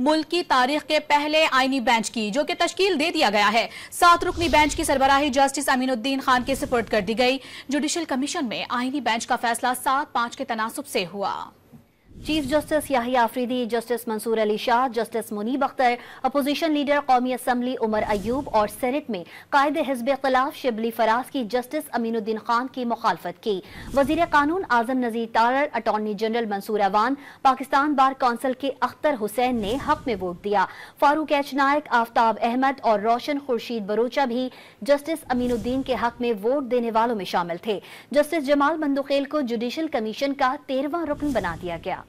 मुल्क की तारीख के पहले आईनी बेंच की, जो कि तश्कील दे दिया गया है। 7 रुकनी बेंच की सरबराही जस्टिस अमीनुद्दीन खान के सुपुर्द कर दी गई। जुडिशल कमीशन में आईनी बेंच का फैसला 7-5 के तनासुब से हुआ। Chief justice Yahya Afridi, justice Mansoor Ali Shah, justice Munib Akhtar, opposition leader कौमी असम्बली उमर अयूब और सेनेट में कायद हिज़्ब इख्तिलाफ शिबली फराज की जस्टिस अमीनुद्दीन खान की मुखालफत की। वजीर कानून Azam Nazir Tarar, attorney general Mansoor Awan, Pakistan bar council के अख्तर हुसैन ने हक में वोट दिया। फारूक एच नायक, आफ्ताब अहमद और रोशन खुर्शीद बरूचा भी जस्टिस अमीनुद्दीन के हक में वोट देने वालों में शामिल थे। जस्टिस जमाल मंदुखेल को जुडिशल कमीशन का 13वां रुकन बना दिया गया।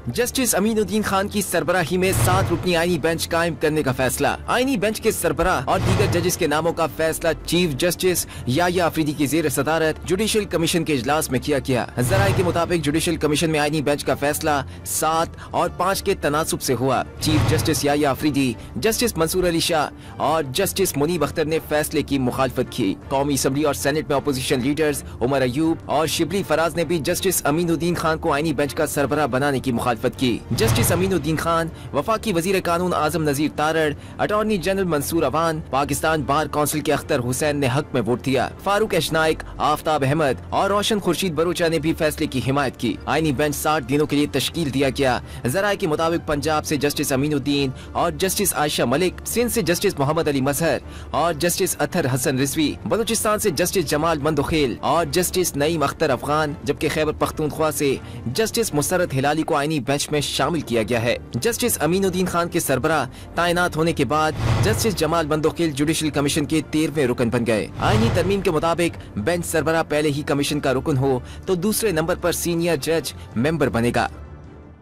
जस्टिस अमीनुद्दीन खान की सरबराही में 7 रुकनी आईनी बेंच कायम करने का फैसला। आईनी बेंच के सरबराह और दीगर जजेस के नामों का फैसला चीफ जस्टिस याहिया अफरीदी की ज़ेर सदारत जुडिशल कमीशन के इजलास में किया गया। ज़राए के मुताबिक जुडिशल कमीशन में आईनी बेंच का फैसला 7 और 5 के तनासुब से हुआ। Chief justice Yahya Afridi, justice Mansoor Ali Shah और जस्टिस मुनीब अख्तर ने फैसले की मुखालफत की। कौमी असम्बली और सेनेट में अपोजिशन लीडर्स उमर अयूब और शिबली फराज ने भी जस्टिस अमीनुद्दीन खान को आईनी बेंच का सरबराह बनाने की मुखालफत की। जस्टिस अमीनुद्दीन खान, वफाकी वजीर कानून Azam Nazir Tarar, attorney general Mansoor Awan, Pakistan bar council के अख्तर हुसैन ने हक में वोट दिया। फारूक एच नायक, आफ्ताब अहमद और रोशन खुर्शीद बरूचा ने भी फैसले की हिमायत की। आईनी बेंच 60 दिनों के लिए तश्कील दिया गया। जराये के मुताबिक पंजाब से जस्टिस अमीनुद्दीन और जस्टिस आयशा मलिक, सिंध से जस्टिस मोहम्मद अली मजहर और जस्टिस अतहर हसन रिजवी, बलूचिस्तान से जस्टिस जमाल मंदुखेल और जस्टिस नईम अख्तर अफगान, जबकि खैबर पख्तूनख्वा से जस्टिस मुसरत हिलाली को आईनी बेंच में शामिल किया गया है। जस्टिस अमीनुद्दीन खान के सरबराह तैनात होने के बाद justice Jamal Mandokhail judicial commission के 13वें रुकन बन गए। आईनी तरमीम के मुताबिक बेंच सरबराह पहले ही कमीशन का रुकन हो तो दूसरे नंबर पर सीनियर जज मेंबर बनेगा।